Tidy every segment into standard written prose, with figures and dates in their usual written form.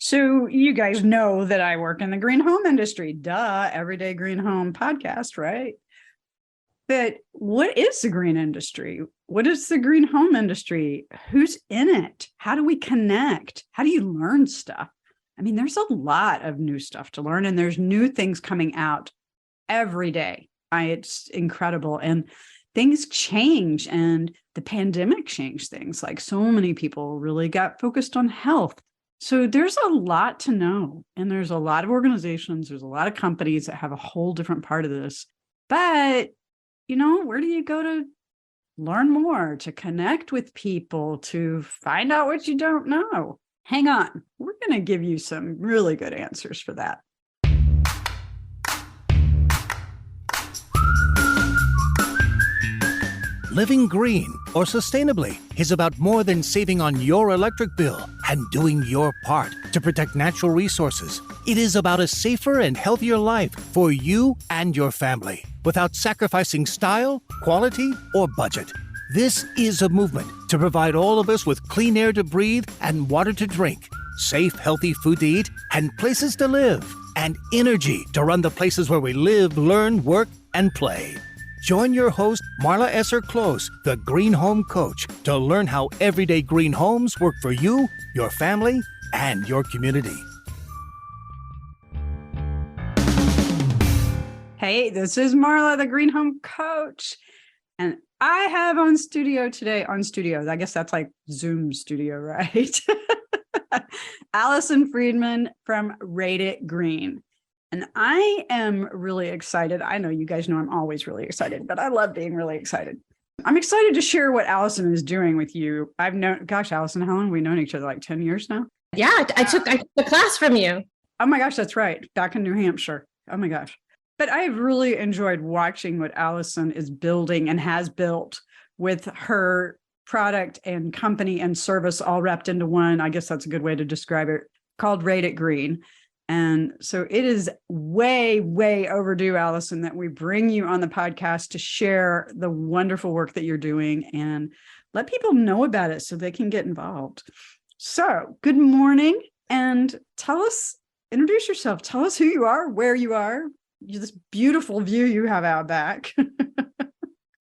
So you guys know that I work in the green home industry. Duh, Everyday Green Home podcast, right? But what is the green industry? What is the green home industry? Who's in it? How do we connect? How do you learn stuff? I mean, there's a lot of new stuff to learn, and there's new things coming out every day. It's incredible. And things change, and the pandemic changed things. Like, so many people really got focused on health. So there's a lot to know, and there's a lot of organizations, there's a lot of companies that have a whole different part of this. But, where do you go to learn more, to connect with people, to find out what you don't know? Hang on, we're going to give you some really good answers for that. Living green or sustainably is about more than saving on your electric bill and doing your part to protect natural resources. It is about a safer and healthier life for you and your family without sacrificing style, quality, or budget. This is a movement to provide all of us with clean air to breathe and water to drink, safe, healthy food to eat, and places to live, and energy to run the places where we live, learn, work, and play. Join your host, Marla Esser-Close, the Green Home Coach, to learn how everyday green homes work for you, your family, and your community. Hey, this is Marla, the Green Home Coach. And I have on studio, I guess that's like Zoom studio, right? Allison Friedman from Rate It Green. And I am really excited. I know you guys know I'm always really excited, but I love being really excited. I'm excited to share what Allison is doing with you. Allison, how long have we known each other? Like 10 years now? Yeah, I took the class from you. Oh my gosh, that's right. Back in New Hampshire. Oh my gosh. But I've really enjoyed watching what Allison is building and has built with her product and company and service all wrapped into one. I guess that's a good way to describe it, called Rate It Green. And so it is way, way overdue, Allison, that we bring you on the podcast to share the wonderful work that you're doing and let people know about it so they can get involved. So good morning, and introduce yourself. Tell us who you are, where you are, this beautiful view you have out back.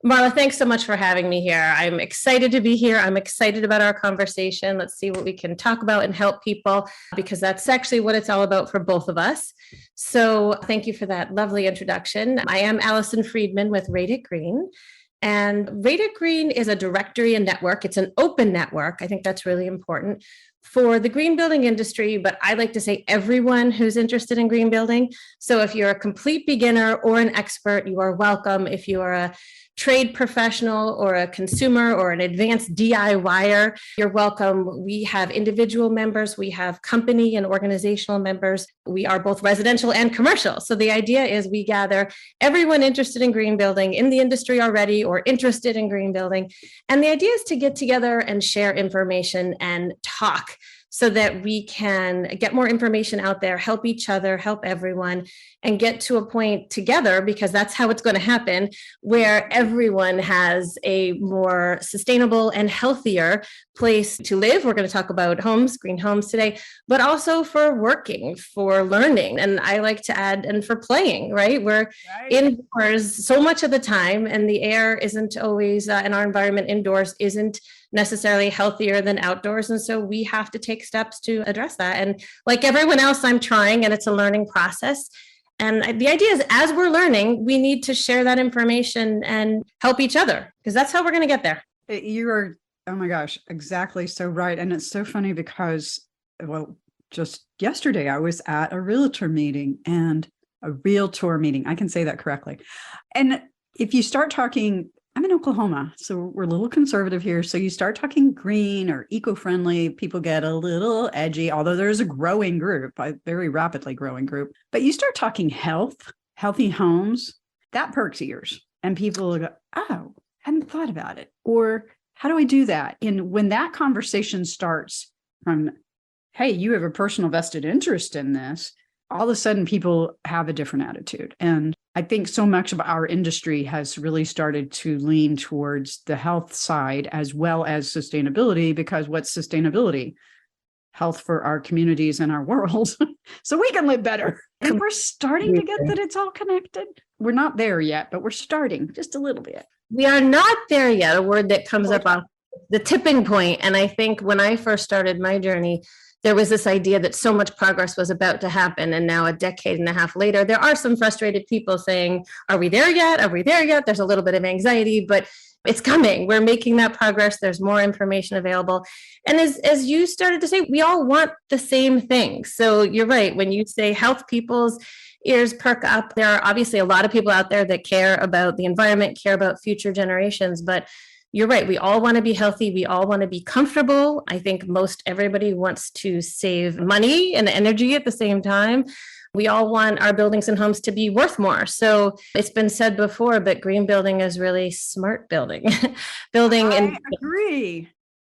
Marla, thanks so much for having me here. I'm excited to be here. I'm excited about our conversation. Let's see what we can talk about and help people, because that's actually what it's all about for both of us. So thank you for that lovely introduction. I am Allison Friedman with Rate It Green. And Rate It Green is a directory and network. It's an open network. I think that's really important for the green building industry, but I like to say everyone who's interested in green building. So if you're a complete beginner or an expert, you are welcome. If you are a trade professional or a consumer or an advanced DIY-er, you're welcome. We have individual members, we have company and organizational members. We are both residential and commercial. So the idea is we gather everyone interested in green building in the industry already or interested in green building. And the idea is to get together and share information and talk so that we can get more information out there, help each other, help everyone, and get to a point together, because that's how it's going to happen, where everyone has a more sustainable and healthier place to live. We're going to talk about homes, green homes today, but also for working, for learning. And I like to add, and for playing, right? We're indoors so much of the time, and the air isn't always, and our environment indoors isn't necessarily healthier than outdoors. And so we have to take steps to address that. And like everyone else, I'm trying, and it's a learning process. And the idea is, as we're learning, we need to share that information and help each other, because that's how we're going to get there. You are, oh my gosh, exactly so right. And it's so funny because, just yesterday I was at a realtor meeting. I can say that correctly. And if you start talking, I'm in Oklahoma, so we're a little conservative here. So you start talking green or eco-friendly, people get a little edgy, although there's a growing group, a very rapidly growing group. But you start talking health, healthy homes, that perks ears. And people go, oh, hadn't thought about it. Or how do I do that? And when that conversation starts from, hey, you have a personal vested interest in this, all of a sudden people have a different attitude. And I think so much of our industry has really started to lean towards the health side as well as sustainability, because what's sustainability? health for our communities and our world so we can live better. And we're starting to get that it's all connected. We're not there yet, but we're starting just a little bit. We are not there yet, a word that comes up on the tipping point. And I think when I first started my journey, there was this idea that so much progress was about to happen. And now a decade and a half later, there are some frustrated people saying, are we there yet? Are we there yet? There's a little bit of anxiety, but it's coming. We're making that progress. There's more information available. And as you started to say, we all want the same thing. So you're right. When you say health, people's ears perk up. There are obviously a lot of people out there that care about the environment, care about future generations, but you're right. We all want to be healthy. We all want to be comfortable. I think most everybody wants to save money and energy at the same time. We all want our buildings and homes to be worth more. So it's been said before, but green building is really smart building. I agree.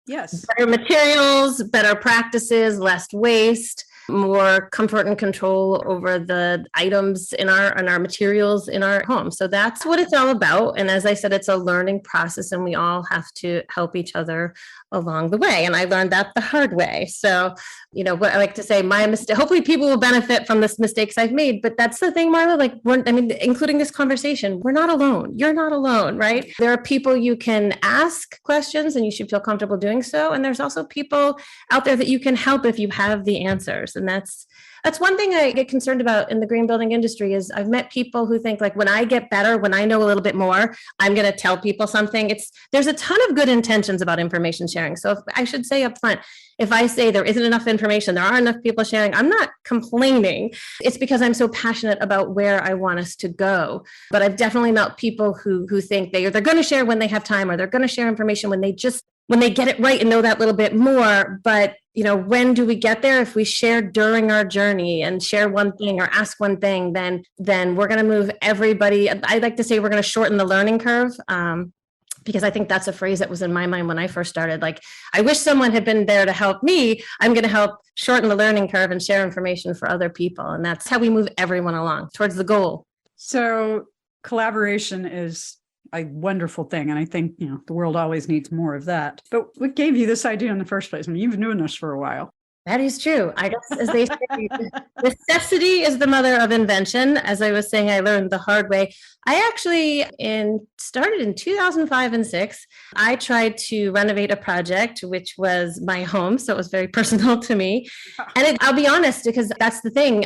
Yes. Better materials, better practices, less waste, more comfort and control over the items in our materials in our home. So that's what it's all about. And as I said, it's a learning process and we all have to help each other along the way. And I learned that the hard way. So, what I like to say, my mistake, hopefully people will benefit from the mistakes I've made. But that's the thing, Marla, including this conversation, we're not alone. You're not alone, right? There are people you can ask questions and you should feel comfortable doing so. And there's also people out there that you can help if you have the answers. And that's one thing I get concerned about in the green building industry is I've met people who think like, when I get better, when I know a little bit more, I'm going to tell people something. There's a ton of good intentions about information sharing. So if I should say up front, if I say there isn't enough information, there aren't enough people sharing, I'm not complaining. It's because I'm so passionate about where I want us to go. But I've definitely met people who think they're going to share when they have time, or they're going to share information when they get it right and know that little bit more. But when do we get there? If we share during our journey and share one thing or ask one thing, then we're going to move everybody. I like to say we're going to shorten the learning curve. Because I think that's a phrase that was in my mind when I first started. Like, I wish someone had been there to help me. I'm going to help shorten the learning curve and share information for other people. And that's how we move everyone along towards the goal. So collaboration is a wonderful thing. And I think, the world always needs more of that. But what gave you this idea in the first place? I mean, you've been doing this for a while. That is true. I guess, as they say, necessity is the mother of invention. As I was saying, I learned the hard way. I actually started in 2005 and 2006. I tried to renovate a project, which was my home. So it was very personal to me. And I'll be honest, because that's the thing.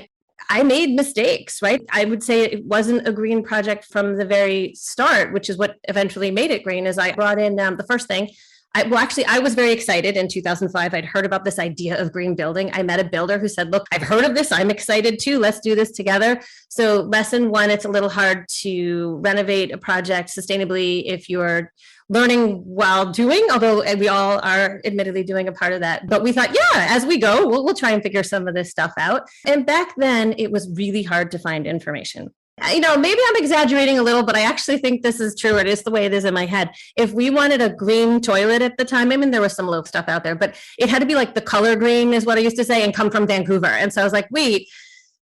I made mistakes, right? I would say it wasn't a green project from the very start, which is what eventually made it green. Is I brought in the first thing. I was very excited in 2005. I'd heard about this idea of green building. I met a builder who said, look, I've heard of this. I'm excited too. Let's do this together. So lesson one, it's a little hard to renovate a project sustainably if you're learning while doing, although we all are admittedly doing a part of that. But we thought, as we go, we'll try and figure some of this stuff out. And back then it was really hard to find information. Maybe I'm exaggerating a little, but I actually think this is true. It is the way it is in my head. If we wanted a green toilet at the time, there was some low stuff out there, but it had to be like the color green is what I used to say and come from Vancouver. And so I was like, wait,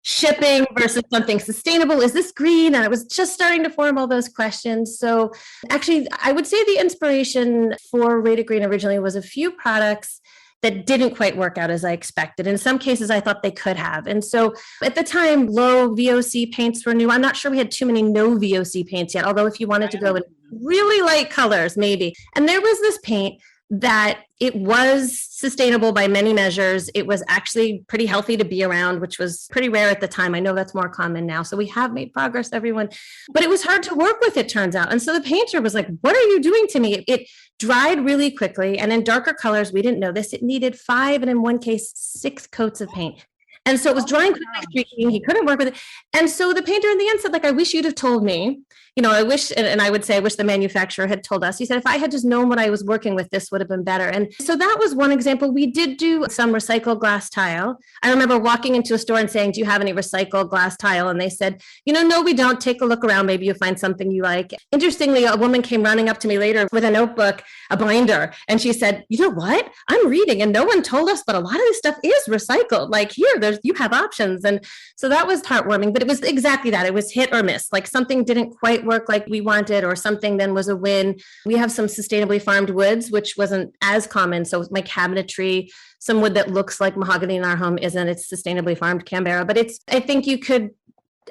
shipping versus something sustainable, is this green? And I was just starting to form all those questions. So actually, I would say the inspiration for Rated Green originally was a few products that didn't quite work out as I expected. In some cases, I thought they could have. And so at the time, low VOC paints were new. I'm not sure we had too many no VOC paints yet, although if you wanted to go in really light colors, maybe. And there was this paint that it was sustainable by many measures. It was actually pretty healthy to be around, which was pretty rare at the time. I know that's more common now. So we have made progress, everyone. But it was hard to work with, it turns out. And so the painter was like, what are you doing to me? It dried really quickly. And in darker colors, we didn't know this. It needed 5, and in one case, 6 coats of paint. And so it was drying quickly, streaking. He couldn't work with it. And so the painter in the end said, I wish you'd have told me. I wish, and I would say, I wish the manufacturer had told us. He said, if I had just known what I was working with, this would have been better. And so that was one example. We did do some recycled glass tile. I remember walking into a store and saying, do you have any recycled glass tile? And they said, no, we don't. Take a look around. Maybe you'll find something you like. Interestingly, a woman came running up to me later with a notebook, a binder. And she said, you know what? I'm reading and no one told us, but a lot of this stuff is recycled. Like you have options. And so that was heartwarming, but it was exactly that. It was hit or miss. Like something didn't quite work like we wanted or something then was a win. We have some sustainably farmed woods, which wasn't as common. So my cabinetry, some wood that looks like mahogany in our home isn't. It's sustainably farmed Canberra, but I think you could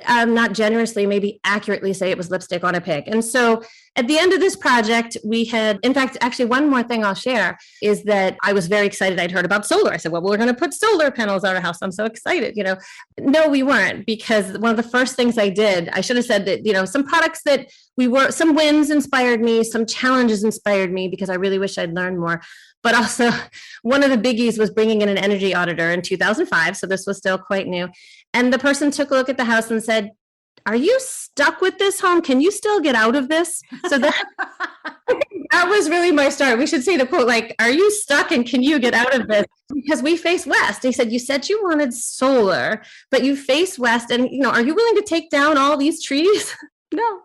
not generously, maybe accurately say it was lipstick on a pig. And so at the end of this project, we had, in fact, actually one more thing I'll share is that I was very excited. I'd heard about solar. I said, well, we're going to put solar panels on our house. I'm so excited, No, we weren't, because one of the first things I did, I should have said that, some products that some wins inspired me, some challenges inspired me because I really wish I'd learned more. But also one of the biggies was bringing in an energy auditor in 2005. So this was still quite new. And the person took a look at the house and said, are you stuck with this home? Can you still get out of this? So that was really my start. We should say the quote, like, are you stuck and can you get out of this? Because we face west. He said, you said you wanted solar, but you face west. And, are you willing to take down all these trees? No.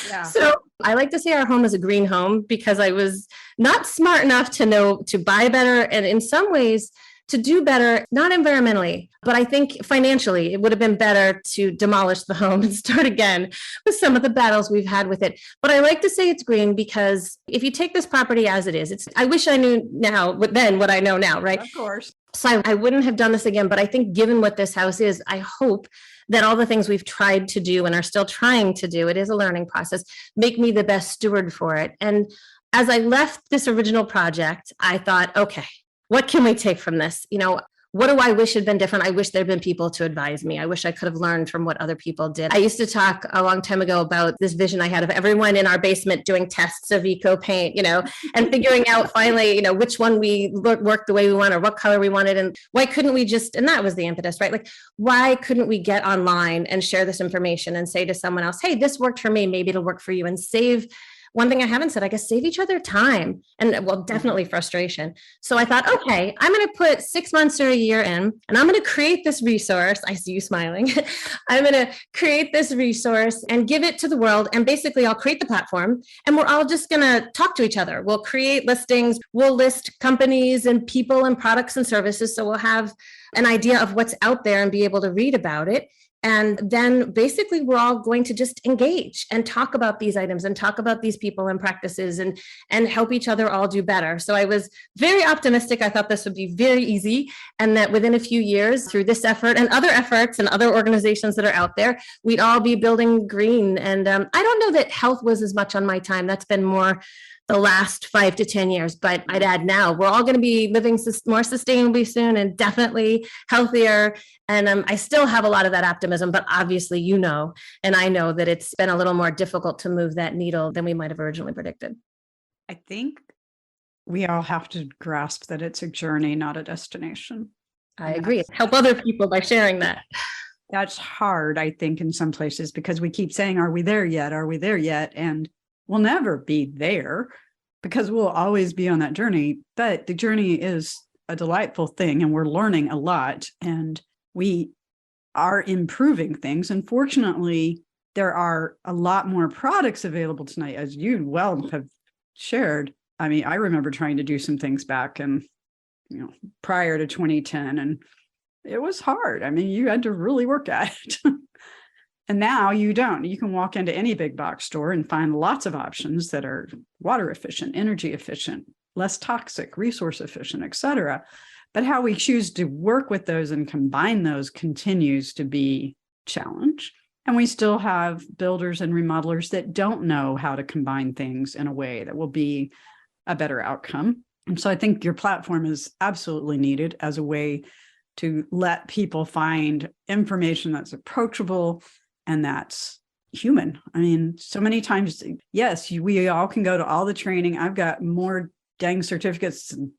Yeah. So I like to say our home is a green home because I was not smart enough to know to buy better. And in some ways, to do better, not environmentally, but I think financially, it would have been better to demolish the home and start again with some of the battles we've had with it. But I like to say it's green because if you take this property as it is, I wish I knew now, but then what I know now, right? Of course. So I wouldn't have done this again, but I think given what this house is, I hope that all the things we've tried to do and are still trying to do, it is a learning process, make me the best steward for it. And as I left this original project, I thought, okay, what can we take from this? What do I wish had been different? I wish there'd been people to advise me. I wish I could have learned from what other people did. I used to talk a long time ago about this vision I had of everyone in our basement doing tests of eco paint, and figuring out finally, which one we worked the way we want or what color we wanted. And why couldn't we and that was the impetus, right? Like, why couldn't we get online and share this information and say to someone else, hey, this worked for me, maybe it'll work for you, and save. One thing I haven't said, I guess, save each other time and, well, definitely frustration. So I thought, okay, I'm going to put 6 months or a year in, and I'm going to create this resource. I see you smiling. I'm going to create this resource and give it to the world. And basically, I'll create the platform, and we're all just going to talk to each other. We'll create listings. We'll list companies and people and products and services. So we'll have an idea of what's out there and be able to read about it. And then basically we're all going to just engage and talk about these items and talk about these people and practices and help each other all do better. So I was very optimistic. I thought this would be very easy and that within a few years through this effort and other efforts and other organizations that are out there, we'd all be building green. And I don't know that health was as much on my time. That's been more the last 5 to 10 years, but I'd add now we're all going to be living more sustainably soon and definitely healthier. And I still have a lot of that optimism, but obviously, and I know that it's been a little more difficult to move that needle than we might have originally predicted. I think we all have to grasp that it's a journey, not a destination. I agree. Help other people by sharing that. That's hard, I think, in some places because we keep saying, are we there yet? Are we there yet? And we'll never be there because we'll always be on that journey. But the journey is a delightful thing and we're learning a lot and we are improving things. And fortunately, there are a lot more products available tonight, as you well have shared. I mean, I remember trying to do some things back and, prior to 2010, and it was hard. I mean, you had to really work at it. And now you don't. You can walk into any big box store and find lots of options that are water efficient, energy efficient, less toxic, resource efficient, et cetera. But how we choose to work with those and combine those continues to be a challenge. And we still have builders and remodelers that don't know how to combine things in a way that will be a better outcome. And so I think your platform is absolutely needed as a way to let people find information that's approachable and that's human. I mean, so many times, yes, we all can go to all the training. I've got more dang certificates and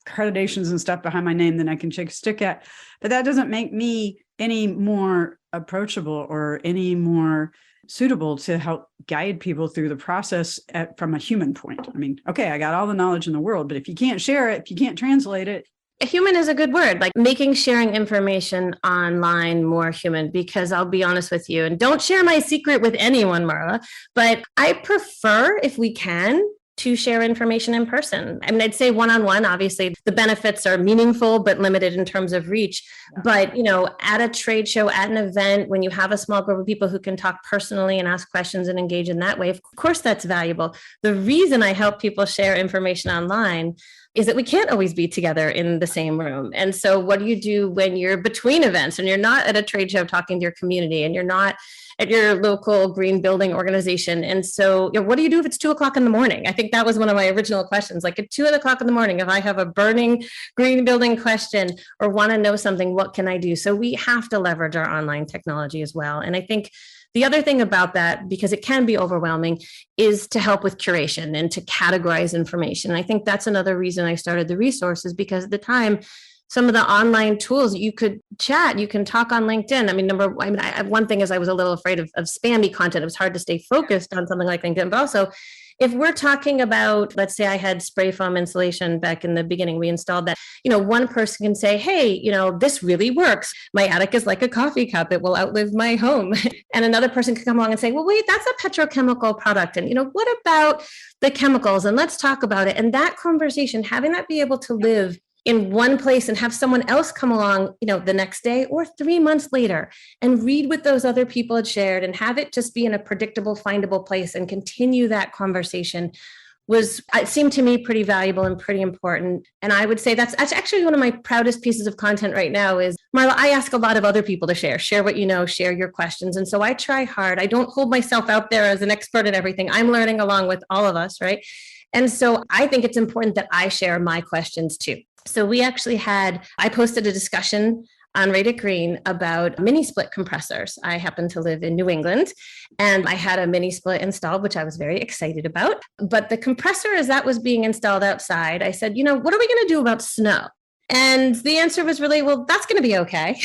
accreditations and stuff behind my name than I can shake a stick at, but that doesn't make me any more approachable or any more suitable to help guide people through the process from a human point. I mean, okay, I got all the knowledge in the world, but if you can't share it, if you can't translate it, human is a good word, like making sharing information online more human, because I'll be honest with you, and don't share my secret with anyone, Marla, but I prefer, if we can, to share information in person. I mean, I'd say one-on-one, obviously the benefits are meaningful, but limited in terms of reach. But, at a trade show, at an event, when you have a small group of people who can talk personally and ask questions and engage in that way, of course, that's valuable. The reason I help people share information online is that we can't always be together in the same room. And so what do you do when you're between events and you're not at a trade show talking to your community and you're not at your local green building organization? And so what do you do if it's 2:00 in the morning? I think that was one of my original questions. Like at 2:00 in the morning, if I have a burning green building question or want to know something, what can I do? So we have to leverage our online technology as well. And I think the other thing about that, because it can be overwhelming, is to help with curation and to categorize information. And I think that's another reason I started the resources, because at the time, some of the online tools, you could chat, you can talk on LinkedIn. One thing is I was a little afraid of spammy content. It was hard to stay focused on something like LinkedIn, but also if we're talking about, let's say I had spray foam insulation back in the beginning, we installed that, one person can say, hey, this really works. My attic is like a coffee cup. It will outlive my home. And another person could come along and say, well, wait, that's a petrochemical product. And, what about the chemicals? And let's talk about it. And that conversation, having that be able to live in one place and have someone else come along, the next day or 3 months later and read what those other people had shared and have it just be in a predictable, findable place and continue that conversation it seemed to me pretty valuable and pretty important. And I would say that's actually one of my proudest pieces of content right now is, Marla, I ask a lot of other people to share what you know, share your questions. And so I try hard. I don't hold myself out there as an expert in everything. I'm learning along with all of us, right? And so I think it's important that I share my questions too. So I posted a discussion on Rated Green about mini split compressors. I happen to live in New England and I had a mini split installed, which I was very excited about. But the compressor, as that was being installed outside, I said, what are we going to do about snow? And the answer was really, well, that's going to be okay.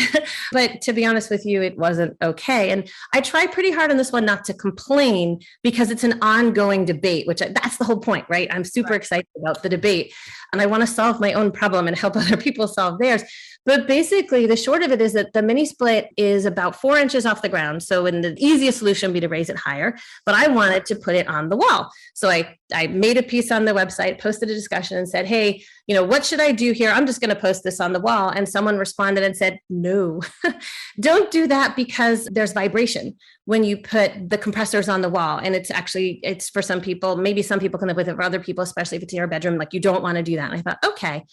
But to be honest with you, it wasn't okay. And I try pretty hard on this one not to complain because it's an ongoing debate, that's the whole point, right? I'm super excited about the debate and I want to solve my own problem and help other people solve theirs. But basically, the short of it is that the mini split is about 4 inches off the ground. So in the easiest solution would be to raise it higher, but I wanted to put it on the wall. So I made a piece on the website, posted a discussion and said, hey, what should I do here? I'm just going to post this on the wall. And someone responded and said, no, don't do that because there's vibration when you put the compressors on the wall. And it's for some people, maybe some people can live with it, for other people, especially if it's in your bedroom, like you don't want to do that. And I thought, okay.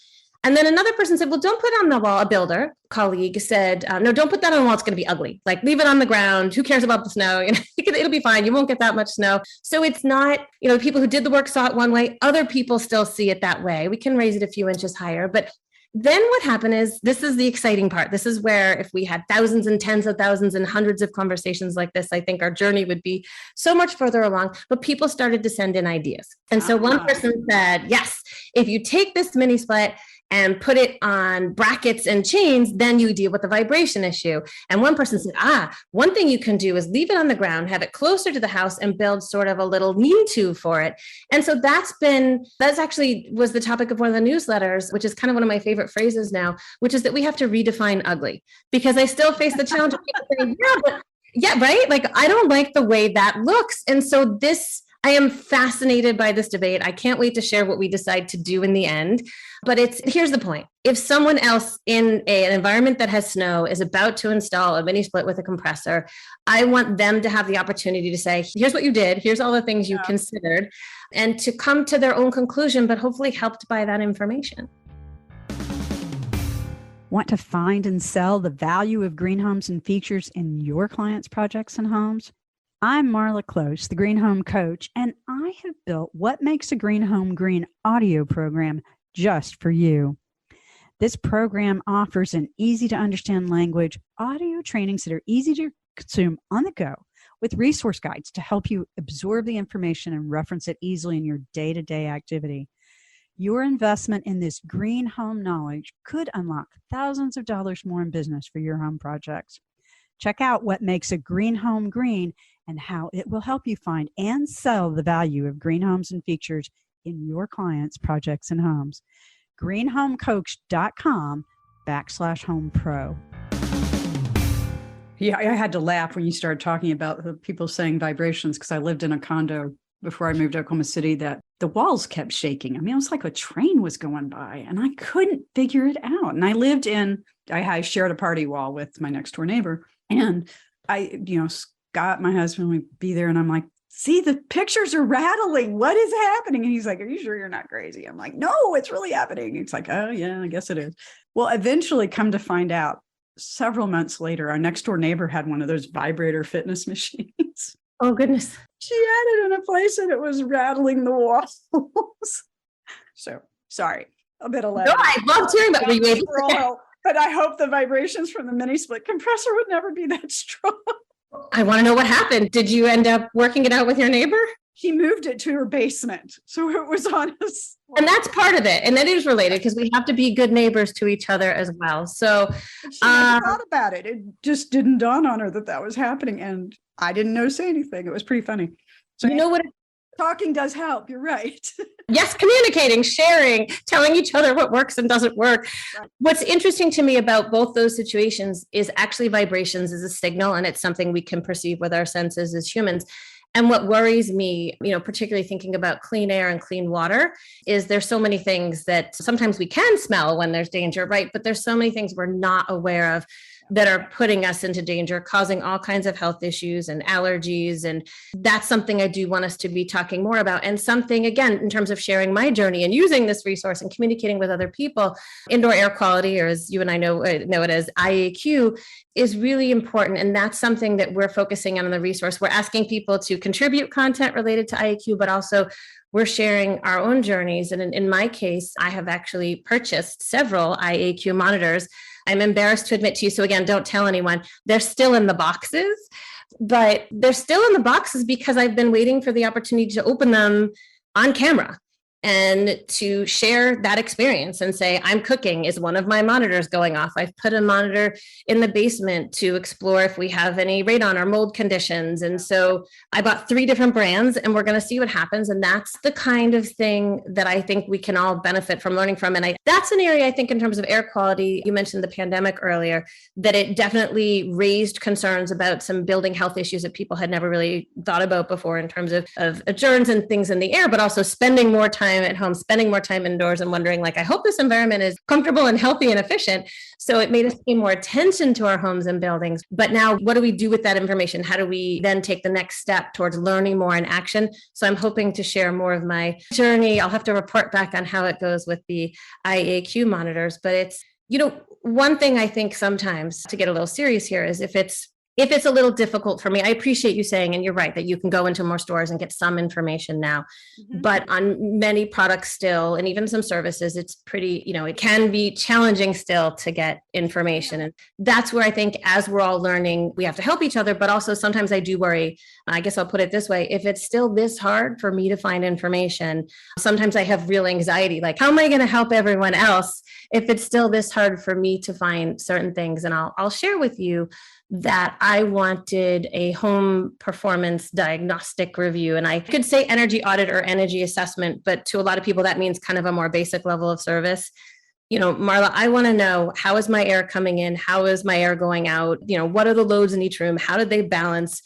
And then another person said, well, don't put it on the wall. A builder colleague said, no, don't put that on the wall. It's going to be ugly. Like leave it on the ground. Who cares about the snow? It'll be fine. You won't get that much snow. So it's not, people who did the work saw it one way. Other people still see it that way. We can raise it a few inches higher. But then what happened is, this is the exciting part. This is where if we had thousands and tens of thousands and hundreds of conversations like this, I think our journey would be so much further along. But people started to send in ideas. And so one person said, yes, if you take this mini split and put it on brackets and chains, then you deal with the vibration issue. And one person said, one thing you can do is leave it on the ground, have it closer to the house and build sort of a little lean-to for it. And so that's actually was the topic of one of the newsletters, which is kind of one of my favorite phrases now, which is that we have to redefine ugly, because I still face the challenge of people saying, yeah, right? Like, I don't like the way that looks. And so I am fascinated by this debate. I can't wait to share what we decide to do in the end. But here's the point. If someone else in an environment that has snow is about to install a mini split with a compressor, I want them to have the opportunity to say, here's what you did. Here's all the things you considered, and to come to their own conclusion, but hopefully helped by that information. Want to find and sell the value of green homes and features in your clients' projects and homes? I'm Marla Close, the Green Home Coach, and I have built What Makes a Green Home Green audio program just for you. This program offers an easy-to-understand language, audio trainings that are easy to consume on the go, with resource guides to help you absorb the information and reference it easily in your day-to-day activity. Your investment in this green home knowledge could unlock thousands of dollars more in business for your home projects. Check out What Makes a Green Home Green and how it will help you find and sell the value of green homes and features in your clients' projects and homes. greenhomecoach.com/homepro. Yeah, I had to laugh when you started talking about the people saying vibrations, because I lived in a condo before I moved to Oklahoma City that the walls kept shaking. I mean, it was like a train was going by and I couldn't figure it out. And I shared a party wall with my next door neighbor. And Scott, my husband, would be there and I'm like, see, the pictures are rattling. What is happening? And he's like, are you sure you're not crazy? I'm like, no, it's really happening. It's like, oh yeah, I guess it is. Well, eventually come to find out several months later, our next door neighbor had one of those vibrator fitness machines. Oh, goodness. She had it in a place and it was rattling the walls. So sorry, a bit of No, I loved hearing about it. But I hope the vibrations from the mini split compressor would never be that strong. I want to know what happened. Did you end up working it out with your neighbor? She moved it to her basement. So it was on us. And that's part of it. And that is related because we have to be good neighbors to each other as well. So she never thought about it. It just didn't dawn on her that was happening. And I didn't say anything. It was pretty funny. So you know what? Talking does help. You're right. Yes, communicating, sharing, telling each other what works and doesn't work. Right. What's interesting to me about both those situations is actually vibrations is a signal, and it's something we can perceive with our senses as humans. And what worries me, particularly thinking about clean air and clean water, is there's so many things that sometimes we can smell when there's danger, right? But there's so many things we're not aware of that are putting us into danger, causing all kinds of health issues and allergies. And that's something I do want us to be talking more about. And something, again, in terms of sharing my journey and using this resource and communicating with other people, indoor air quality, or as you and I know it as IAQ, is really important. And that's something that we're focusing on in the resource. We're asking people to contribute content related to IAQ, but also we're sharing our own journeys. And in my case, I have actually purchased several IAQ monitors. I'm embarrassed to admit to you, so again, don't tell anyone, they're still in the boxes, but they're still in the boxes because I've been waiting for the opportunity to open them on camera and to share that experience and say, I'm cooking, is one of my monitors going off? I've put a monitor in the basement to explore if we have any radon or mold conditions. And so I bought 3 different brands and we're going to see what happens. And that's the kind of thing that I think we can all benefit from learning from. And that's an area I think in terms of air quality, you mentioned the pandemic earlier, that it definitely raised concerns about some building health issues that people had never really thought about before in terms of germs and things in the air, but also spending more time at home, spending more time indoors and wondering, I hope this environment is comfortable and healthy and efficient. So it made us pay more attention to our homes and buildings. But now what do we do with that information? How do we then take the next step towards learning more in action? So I'm hoping to share more of my journey. I'll have to report back on how it goes with the IAQ monitors. But it's, one thing I think sometimes, to get a little serious here, is if it's a little difficult for me, I appreciate you saying, and you're right, that you can go into more stores and get some information now, but on many products still, and even some services, it's pretty, it can be challenging still to get information. And that's where I think as we're all learning, we have to help each other, but also sometimes I do worry, I guess I'll put it this way, if it's still this hard for me to find information, sometimes I have real anxiety, how am I going to help everyone else if it's still this hard for me to find certain things? And I'll share with you that I wanted a home performance diagnostic review. And I could say energy audit or energy assessment, but to a lot of people, that means kind of a more basic level of service. Marla, I want to know, how is my air coming in? How is my air going out? What are the loads in each room? How did they balance?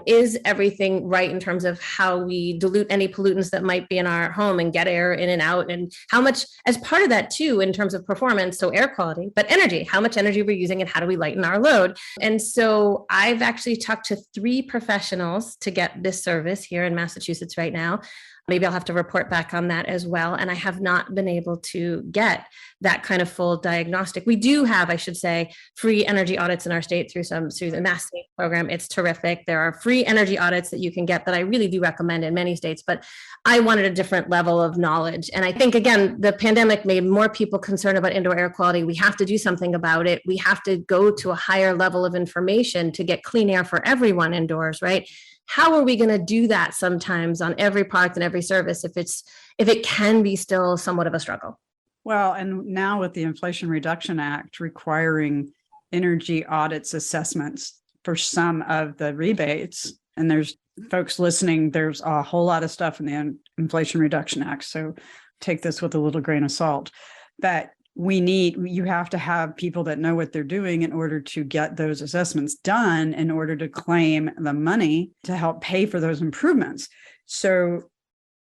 Is everything right in terms of how we dilute any pollutants that might be in our home and get air in and out? And how much, as part of that too, in terms of performance, so air quality, but energy, how much energy we're using and how do we lighten our load? And so I've actually talked to 3 professionals to get this service here in Massachusetts right now. Maybe I'll have to report back on that as well. And I have not been able to get that kind of full diagnostic. We do have, I should say, free energy audits in our state through the Mass State program. It's terrific. There are free energy audits that you can get that I really do recommend in many states, but I wanted a different level of knowledge. And I think, again, the pandemic made more people concerned about indoor air quality. We have to do something about it. We have to go to a higher level of information to get clean air for everyone indoors, right? How are we going to do that sometimes on every product and every service if it can be still somewhat of a struggle? Well, and now with the Inflation Reduction Act requiring energy audits assessments for some of the rebates, and there's folks listening, there's a whole lot of stuff in the Inflation Reduction Act, so take this with a little grain of salt, that you have to have people that know what they're doing in order to get those assessments done in order to claim the money to help pay for those improvements. So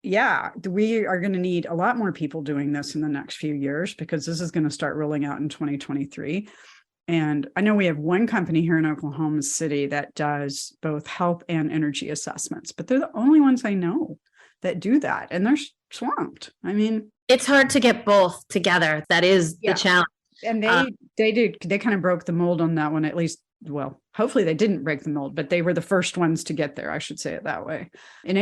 yeah, we are going to need a lot more people doing this in the next few years because this is going to start rolling out in 2023. And I know we have one company here in Oklahoma City that does both health and energy assessments, but they're the only ones I know that do that. And they're swamped. I mean, it's hard to get both together. That is the challenge. And they kind of broke the mold on that one, at least. Well, hopefully they didn't break the mold, but they were the first ones to get there. I should say it that way. And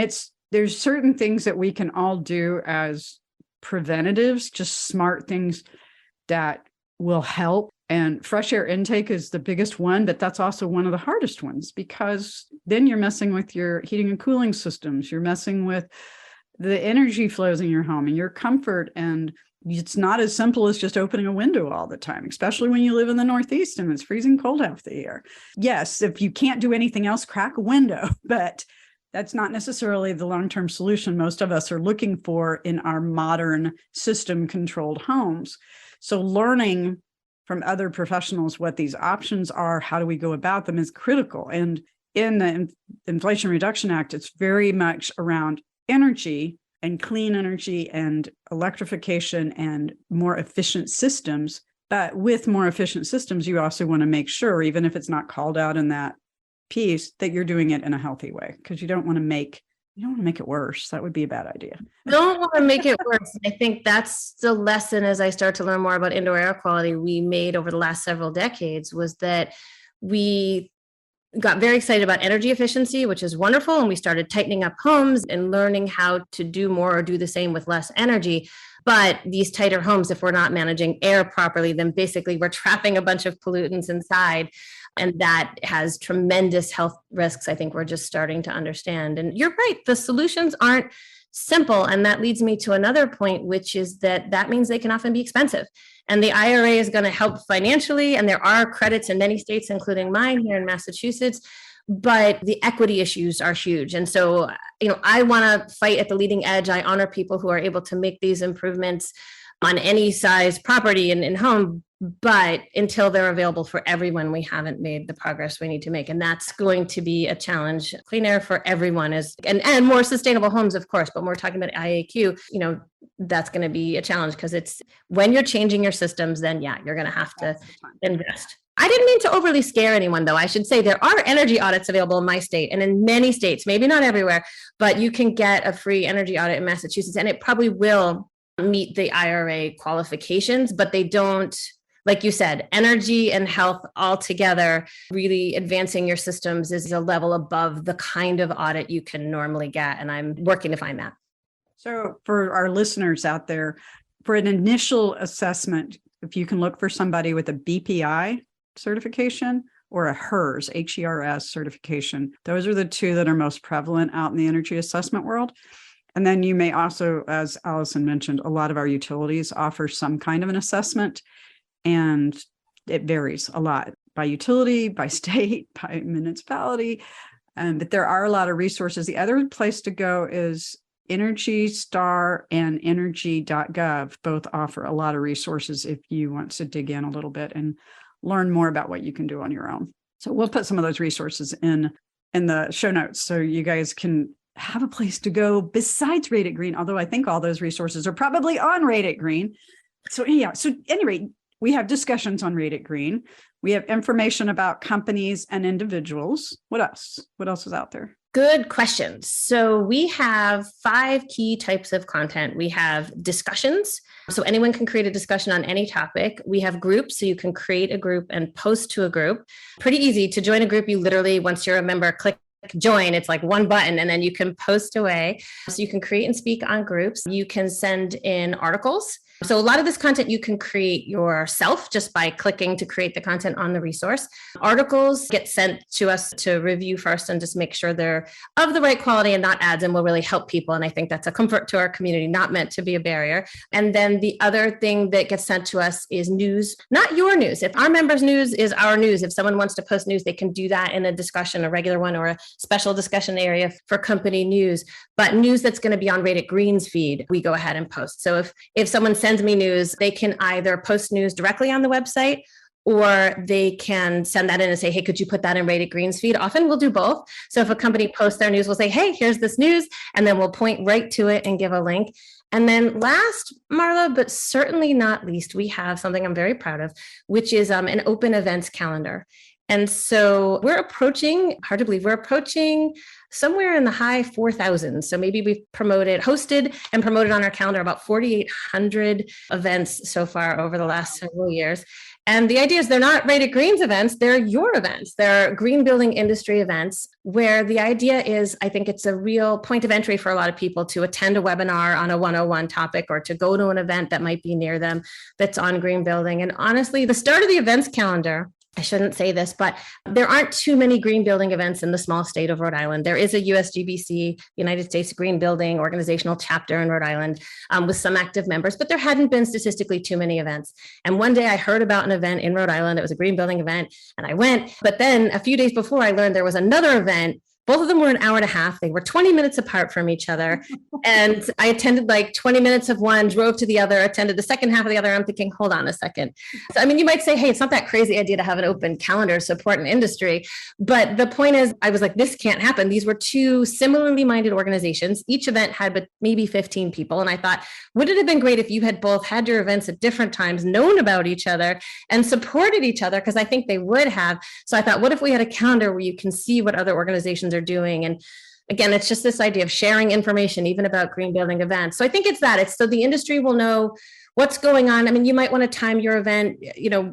there's certain things that we can all do as preventatives, just smart things that will help. And fresh air intake is the biggest one, but that's also one of the hardest ones because then you're messing with your heating and cooling systems. You're messing with the energy flows in your home and your comfort. And it's not as simple as just opening a window all the time, especially when you live in the Northeast and it's freezing cold half the year. Yes, if you can't do anything else, crack a window, but that's not necessarily the long-term solution most of us are looking for in our modern system-controlled homes. So learning from other professionals what these options are, how do we go about them is critical. And in the Inflation Reduction Act, it's very much around energy and clean energy and electrification and more efficient systems. But with more efficient systems, you also want to make sure, even if it's not called out in that piece, that you're doing it in a healthy way, because you don't want to make it worse. That would be a bad idea. Don't want to make it worse. I think that's the lesson as I start to learn more about indoor air quality we made over the last several decades, was that we got very excited about energy efficiency, which is wonderful. And we started tightening up homes and learning how to do more or do the same with less energy. But these tighter homes, if we're not managing air properly, then basically we're trapping a bunch of pollutants inside. And that has tremendous health risks. I think we're just starting to understand. And you're right, the solutions aren't simple. And that leads me to another point, which is that means they can often be expensive. And the IRA is going to help financially. And there are credits in many states, including mine here in Massachusetts. But the equity issues are huge. And so, I want to fight at the leading edge. I honor people who are able to make these improvements on any size property and home. But until they're available for everyone, we haven't made the progress we need to make. And that's going to be a challenge. Clean air for everyone and more sustainable homes, of course. But when we're talking about IAQ, that's going to be a challenge because it's when you're changing your systems, then you're going to have to invest. I didn't mean to overly scare anyone, though. I should say there are energy audits available in my state and in many states, maybe not everywhere, but you can get a free energy audit in Massachusetts, and it probably will meet the IRA qualifications, but they don't. Like you said, energy and health all together, really advancing your systems is a level above the kind of audit you can normally get. And I'm working to find that. So for our listeners out there, for an initial assessment, if you can look for somebody with a BPI certification or a HERS, H-E-R-S certification, those are the two that are most prevalent out in the energy assessment world. And then you may also, as Allison mentioned, a lot of our utilities offer some kind of an assessment. And it varies a lot by utility, by state, by municipality. But there are a lot of resources. The other place to go is Energy Star and energy.gov. Both offer a lot of resources if you want to dig in a little bit and learn more about what you can do on your own. So we'll put some of those resources in the show notes so you guys can have a place to go besides Rate It Green, although I think all those resources are probably on Rate It Green. So anyway, we have discussions on Rate It Green. We have information about companies and individuals. What else? What else is out there? Good questions. So we have 5 key types of content. We have discussions. So anyone can create a discussion on any topic. We have groups. So you can create a group and post to a group. Pretty easy to join a group. You literally, once you're a member, click join. It's like one button and then you can post away. So you can create and speak on groups. You can send in articles. So a lot of this content you can create yourself just by clicking to create the content on the resource. Articles get sent to us to review first and just make sure they're of the right quality and not ads, and will really help people. And I think that's a comfort to our community, not meant to be a barrier. And then the other thing that gets sent to us is news, not your news. If our members' news is our news, if someone wants to post news, they can do that in a discussion, a regular one, or a special discussion area for company news. But news that's going to be on Rate It Green's feed, we go ahead and post. So if someone sends me news, they can either post news directly on the website, or they can send that in and say, hey, could you put that in Rated Green's feed? Often we'll do both. So if a company posts their news, we'll say, hey, here's this news, and then we'll point right to it and give a link. And then last, Marla, but certainly not least, we have something I'm very proud of, which is an open events calendar. And so we're approaching, hard to believe, we're approaching somewhere in the high 4,000. So maybe we've hosted and promoted on our calendar about 4,800 events so far over the last several years. And the idea is they're not Rated Green's events, they're your events. They're green building industry events where the idea is, I think it's a real point of entry for a lot of people to attend a webinar on a 101 topic or to go to an event that might be near them that's on green building. And honestly, the start of the events calendar, I shouldn't say this, but there aren't too many green building events in the small state of Rhode Island. There is a USGBC, United States Green Building Organizational chapter in Rhode Island with some active members, but there hadn't been statistically too many events. And one day I heard about an event in Rhode Island. It was a green building event and I went, but then a few days before I learned there was another event. Both of them were an hour and a half. They were 20 minutes apart from each other. And I attended like 20 minutes of one, drove to the other, attended the second half of the other. I'm thinking, hold on a second. So, I mean, you might say, hey, it's not that crazy idea to have an open calendar support an industry. But the point is, I was like, this can't happen. These were two similarly minded organizations. Each event had but maybe 15 people. And I thought, would it have been great if you had both had your events at different times, known about each other and supported each other? Because I think they would have. So I thought, what if we had a calendar where you can see what other organizations are doing? And again, it's just this idea of sharing information, even about green building events. So I think it's that. It's so the industry will know what's going on. I mean, you might want to time your event,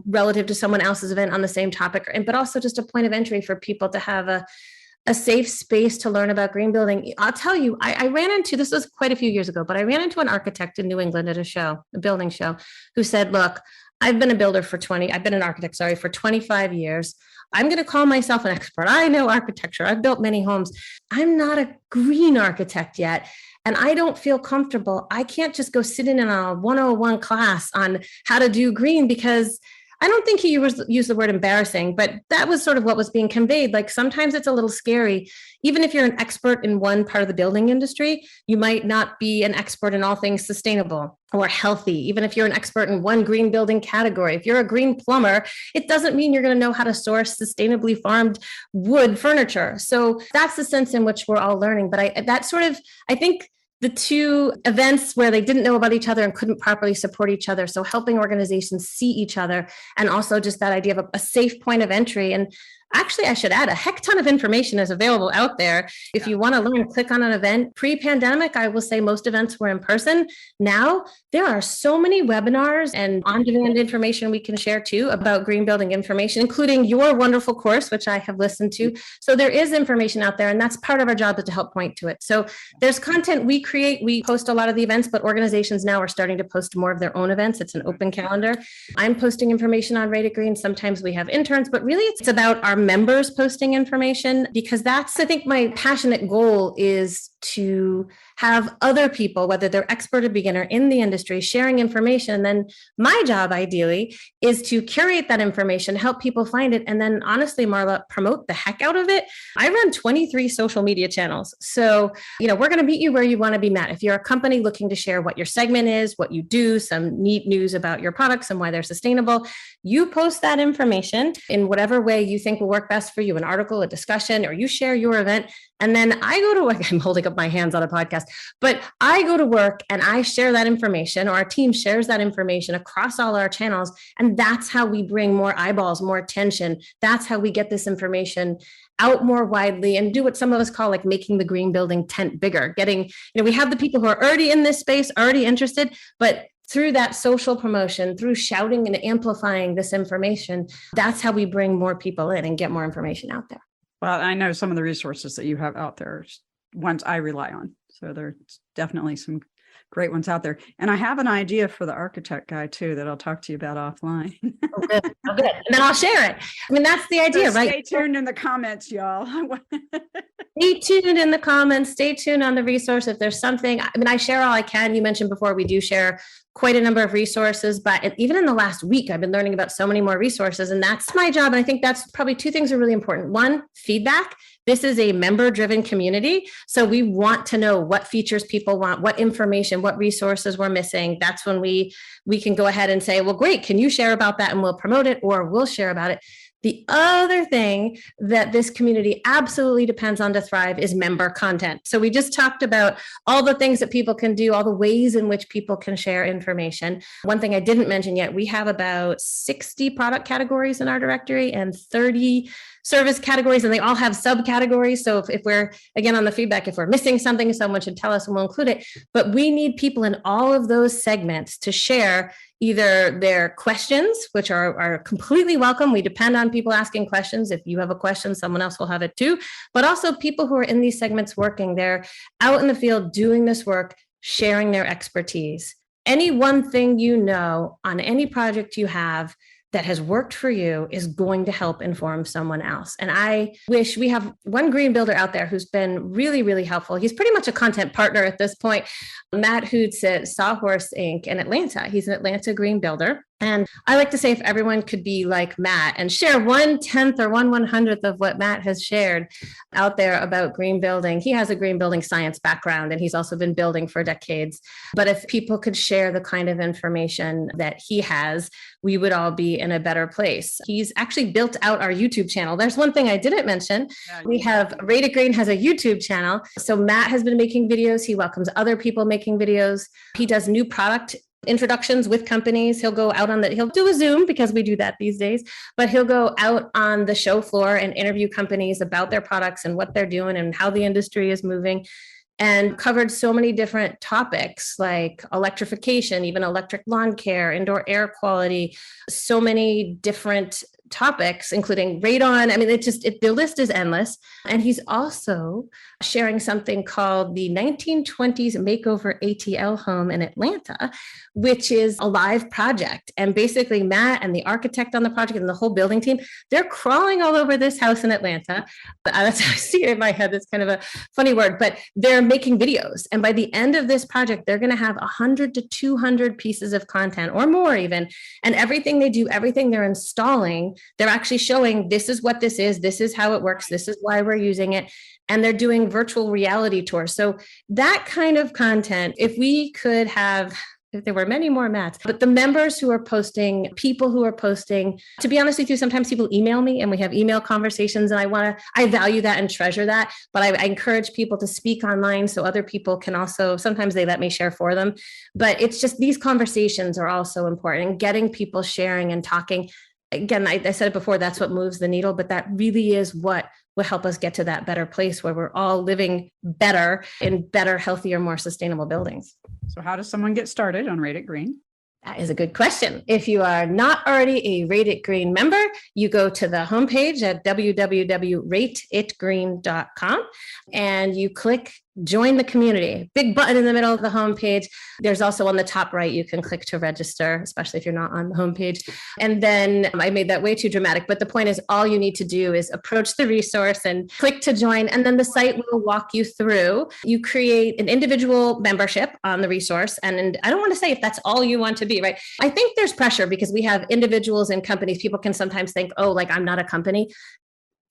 relative to someone else's event on the same topic, but also just a point of entry for people to have a safe space to learn about green building. I'll tell you, I ran into, this was quite a few years ago, but I ran into an architect in New England at a building show, who said, look, I've been an architect, for 25 years. I'm going to call myself an expert. I know architecture. I've built many homes. I'm not a green architect yet. And I don't feel comfortable. I can't just go sit in a 101 class on how to do green, because I don't think he used the word embarrassing, but that was sort of what was being conveyed. Like sometimes it's a little scary. Even if you're an expert in one part of the building industry, you might not be an expert in all things sustainable or healthy. Even if you're an expert in one green building category, if you're a green plumber, it doesn't mean you're going to know how to source sustainably farmed wood furniture. So that's the sense in which we're all learning. But I think the two events where they didn't know about each other and couldn't properly support each other. So helping organizations see each other, and also just that idea of a safe point of entry. And actually, I should add, a heck ton of information is available out there. If you want to learn, click on an event. Pre-pandemic, I will say most events were in person. Now, there are so many webinars and on-demand information we can share too about green building information, including your wonderful course, which I have listened to. So there is information out there, and that's part of our job, is to help point to it. So there's content we create. We post a lot of the events, but organizations now are starting to post more of their own events. It's an open calendar. I'm posting information on Rated Green. Sometimes we have interns, but really it's about our members posting information, because that's, I think, my passionate goal is to have other people, whether they're expert or beginner in the industry, sharing information. And then my job, ideally, is to curate that information, help people find it. And then honestly, Marla, promote the heck out of it. I run 23 social media channels. So, we're going to meet you where you want to be met. If you're a company looking to share what your segment is, what you do, some neat news about your products and why they're sustainable, you post that information in whatever way you think will work best for you, an article, a discussion, or you share your event. And then I go to work, I'm holding up my hands on a podcast, but I go to work and I share that information, or our team shares that information across all our channels. And that's how we bring more eyeballs, more attention. That's how we get this information out more widely and do what some of us call like making the green building tent bigger. We have the people who are already in this space, already interested, but through that social promotion, through shouting and amplifying this information, that's how we bring more people in and get more information out there. Well, I know some of the resources that you have out there, ones I rely on. So there's definitely some great ones out there. And I have an idea for the architect guy too, that I'll talk to you about offline. Oh, good. Oh, good. And then I'll share it. I mean, that's the idea, so right? Stay tuned in the comments, y'all. Stay tuned in the comments, stay tuned on the resource. If there's something, I mean, I share all I can. You mentioned before, we do share quite a number of resources, but even in the last week, I've been learning about so many more resources, and that's my job. And I think that's probably two things are really important. One, feedback. This is a member-driven community. So we want to know what features people want, what information, what resources we're missing. That's when we can go ahead and say, well, great, can you share about that? And we'll promote it, or we'll share about it. The other thing that this community absolutely depends on to thrive is member content. So we just talked about all the things that people can do, all the ways in which people can share information. One thing I didn't mention yet, we have about 60 product categories in our directory and 30 service categories, and they all have subcategories. So if we're, again, on the feedback, if we're missing something, someone should tell us and we'll include it. But we need people in all of those segments to share either their questions, which are completely welcome. We depend on people asking questions. If you have a question, someone else will have it too. But also people who are in these segments working, they're out in the field doing this work, sharing their expertise. Any one thing you know on any project you have that has worked for you is going to help inform someone else. And I wish we have one green builder out there who's been really, really helpful. He's pretty much a content partner at this point. Matt Hoots at Sawhorse Inc. in Atlanta. He's an Atlanta green builder. And I like to say if everyone could be like Matt and share 1/10 or 1/100th of what Matt has shared out there about green building. He has a green building science background, and he's also been building for decades. But if people could share the kind of information that he has, we would all be in a better place. He's actually built out our YouTube channel. There's one thing I didn't mention. We have Rate It Green has a YouTube channel. So Matt has been making videos. He welcomes other people making videos. He does new product introductions with companies. He'll go out on he'll do a Zoom because we do that these days, but he'll go out on the show floor and interview companies about their products and what they're doing and how the industry is moving, and covered so many different topics like electrification, even electric lawn care, indoor air quality, so many different topics, including radon. I mean, the list is endless. And he's also sharing something called the 1920s Makeover ATL home in Atlanta, which is a live project. And basically Matt and the architect on the project and the whole building team, they're crawling all over this house in Atlanta. That's how I see it in my head. That's kind of a funny word, but they're making videos. And by the end of this project, they're going to have 100 to 200 pieces of content or more even. And everything they do, everything they're installing, they're actually showing this is what this is how it works, this is why we're using it. And they're doing virtual reality tours. So that kind of content, if there were many more Matts, but the members who are posting, people who are posting, to be honest with you, sometimes people email me and we have email conversations, and I value that and treasure that, but I encourage people to speak online so other people can also, sometimes they let me share for them, but it's just these conversations are also important, and getting people sharing and talking. Again, I said it before, that's what moves the needle, but that really is what will help us get to that better place where we're all living better in better, healthier, more sustainable buildings. So how does someone get started on Rate It Green? That is a good question. If you are not already a Rate It Green member, you go to the homepage at www.rateitgreen.com and you click join the community. Big button in the middle of the homepage. There's also on the top right, you can click to register, especially if you're not on the homepage. And then I made that way too dramatic, but the point is all you need to do is approach the resource and click to join. And then the site will walk you through. You create an individual membership on the resource. And I don't want to say if that's all you want to be, right? I think there's pressure because we have individuals and companies. People can sometimes think, oh, like I'm not a company.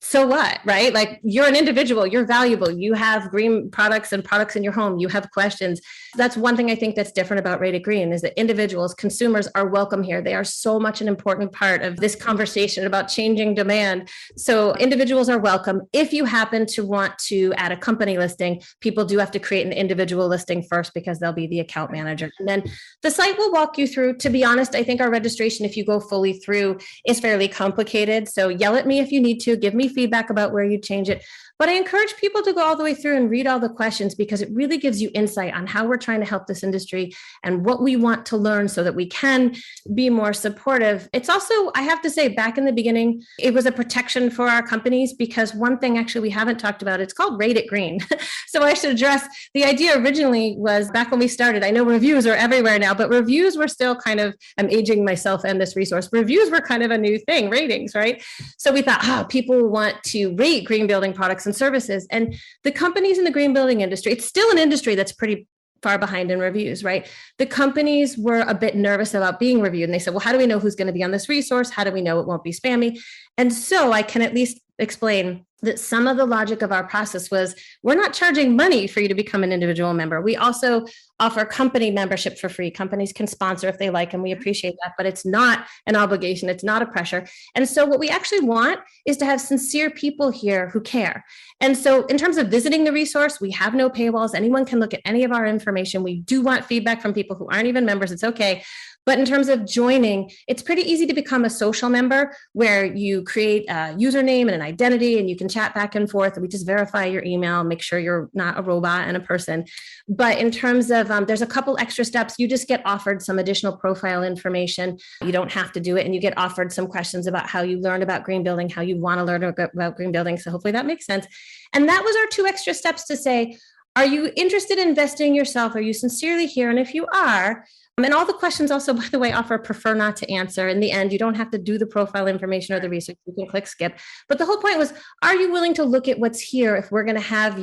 So what, right? Like you're an individual, you're valuable, you have green products and products in your home, you have questions. That's one thing I think that's different about Rate It Green is that individuals, consumers are welcome here. They are so much an important part of this conversation about changing demand. So individuals are welcome. If you happen to want to add a company listing, people do have to create an individual listing first because they'll be the account manager. And then the site will walk you through. To be honest, I think our registration, if you go fully through, is fairly complicated. So yell at me if you need to, give me feedback about where you change it. But I encourage people to go all the way through and read all the questions because it really gives you insight on how we're trying to help this industry and what we want to learn so that we can be more supportive. It's also, I have to say, back in the beginning, it was a protection for our companies because one thing actually we haven't talked about, it's called Rate It Green. So I should address, the idea originally was back when we started, I know reviews are everywhere now, but reviews were still kind of, I'm aging myself and this resource, reviews were kind of a new thing, ratings, right? So we thought, people want want to rate green building products and services. And the companies in the green building industry, it's still an industry that's pretty far behind in reviews, right? The companies were a bit nervous about being reviewed. And they said, well, how do we know who's going to be on this resource? How do we know it won't be spammy? And so I can at least explain that some of the logic of our process was we're not charging money for you to become an individual member. We also offer company membership for free. Companies can sponsor if they like, and we appreciate that, but it's not an obligation. It's not a pressure. And so what we actually want is to have sincere people here who care. And so in terms of visiting the resource, we have no paywalls. Anyone can look at any of our information. We do want feedback from people who aren't even members. It's okay. But in terms of joining, it's pretty easy to become a social member where you create a username and an identity and you can chat back and forth. And we just verify your email, make sure you're not a robot and a person. But in terms of, there's a couple extra steps. You just get offered some additional profile information. You don't have to do it. And you get offered some questions about how you learned about green building, how you want to learn about green building. So hopefully that makes sense. And that was our 2 extra steps to say, are you interested in investing in yourself? Are you sincerely here? And if you are, and all the questions also, by the way, offer prefer not to answer. In the end, you don't have to do the profile information or the research. You can click skip. But the whole point was, are you willing to look at what's here if we're going to have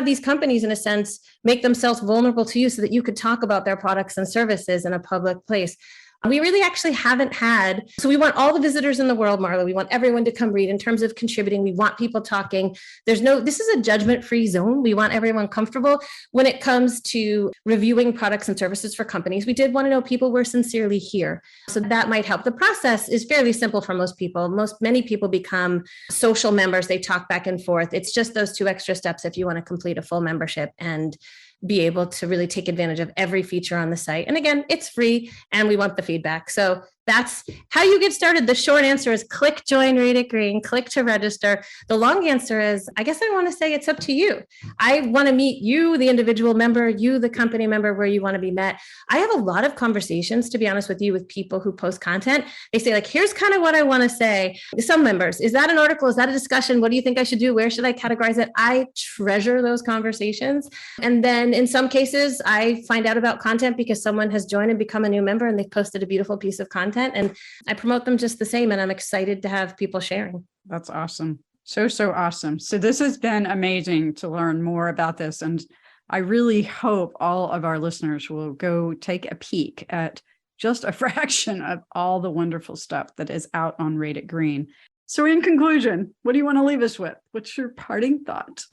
these companies, in a sense, make themselves vulnerable to you so that you could talk about their products and services in a public place? We really actually haven't had, so we want all the visitors in the world, Marla. We want everyone to come read. In terms of contributing, we want people talking. This is a judgment-free zone. We want everyone comfortable. When it comes to reviewing products and services for companies, we did want to know people were sincerely here. So that might help. The process is fairly simple for most people. Many people become social members. They talk back and forth. It's just those 2 extra steps if you want to complete a full membership and be able to really take advantage of every feature on the site. And again, it's free and we want the feedback. So that's how you get started. The short answer is click join, Rate It Green, click to register. The long answer is, I guess I want to say it's up to you. I want to meet you, the individual member, you, the company member, where you want to be met. I have a lot of conversations, to be honest with you, with people who post content. They say, like, here's kind of what I want to say. Some members, is that an article? Is that a discussion? What do you think I should do? Where should I categorize it? I treasure those conversations. And then in some cases, I find out about content because someone has joined and become a new member and they've posted a beautiful piece of content. And I promote them just the same. And I'm excited to have people sharing. That's awesome. So awesome. So this has been amazing to learn more about this. And I really hope all of our listeners will go take a peek at just a fraction of all the wonderful stuff that is out on Rate It Green. So in conclusion, what do you want to leave us with? What's your parting thought?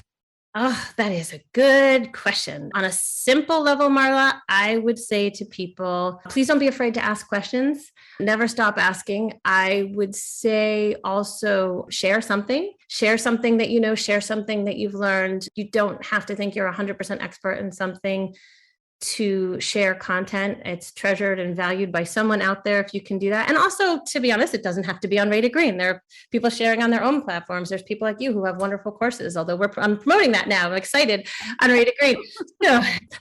Oh, that is a good question. On a simple level, Marla, I would say to people, please don't be afraid to ask questions. Never stop asking. I would say also share something that you know, share something that you've learned. You don't have to think you're 100% expert in something to share content. It's treasured and valued by someone out there if you can do that. And also, to be honest, it doesn't have to be on Rate It Green. There are people sharing on their own platforms. There's people like you who have wonderful courses, although I'm promoting that now. I'm excited on Rate It Green.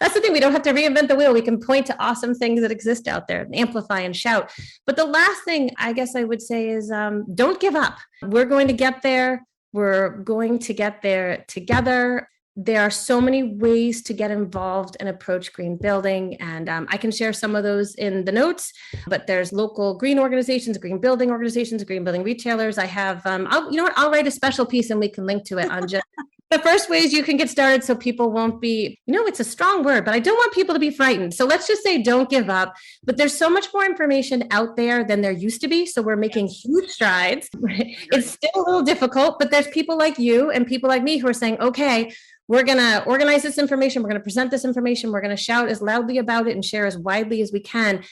That's the thing. We don't have to reinvent the wheel. We can point to awesome things that exist out there and amplify and shout. But the last thing I guess I would say is don't give up. We're going to get there. We're going to get there together. There are so many ways to get involved and approach green building. And I can share some of those in the notes, but there's local green organizations, green building retailers. I have, I'll write a special piece and we can link to it on just the first ways you can get started so people won't be, it's a strong word, but I don't want people to be frightened. So let's just say don't give up. But there's so much more information out there than there used to be. So we're making huge strides. It's still a little difficult, but there's people like you and people like me who are saying, okay, we're going to organize this information. We're going to present this information. We're going to shout as loudly about it and share as widely as we can.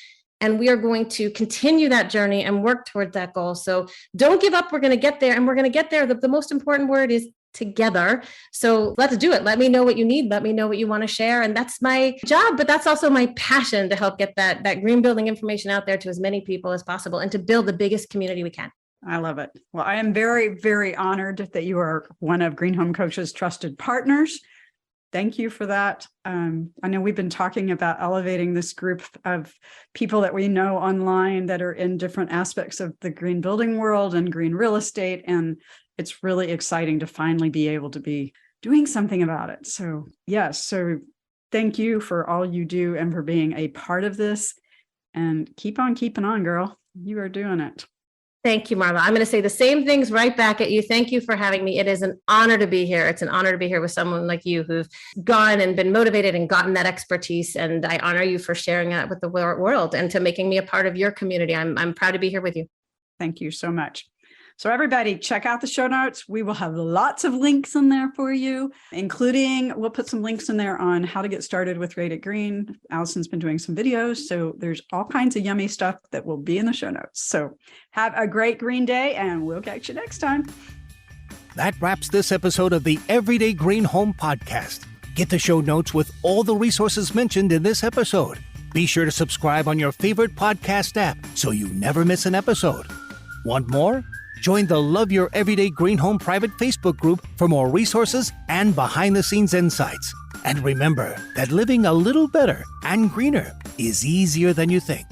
And we are going to continue that journey and work toward that goal. So don't give up. We're going to get there. And we're going to get there. The most important word is together. So let's do it. Let me know what you need. Let me know what you want to share. And that's my job, but that's also my passion to help get that green building information out there to as many people as possible and to build the biggest community we can. I love it. Well, I am very, very honored that you are one of Green Home Coach's trusted partners. Thank you for that. I know we've been talking about elevating this group of people that we know online that are in different aspects of the green building world and green real estate. And it's really exciting to finally be able to be doing something about it. So yes, so thank you for all you do and for being a part of this. And keep on keeping on, girl. You are doing it. Thank you, Marla. I'm going to say the same things right back at you. Thank you for having me. It is an honor to be here. It's an honor to be here with someone like you who've gone and been motivated and gotten that expertise. And I honor you for sharing that with the world and to making me a part of your community. I'm proud to be here with you. Thank you so much. So everybody, check out the show notes. We will have lots of links in there for you, including we'll put some links in there on how to get started with Rate It Green. Allison's been doing some videos, so there's all kinds of yummy stuff that will be in the show notes. So have a great green day, and we'll catch you next time. That wraps this episode of the Everyday Green Home Podcast. Get the show notes with all the resources mentioned in this episode. Be sure to subscribe on your favorite podcast app so you never miss an episode. Want more? Join the Love Your Everyday Green Home private Facebook group for more resources and behind-the-scenes insights. And remember that living a little better and greener is easier than you think.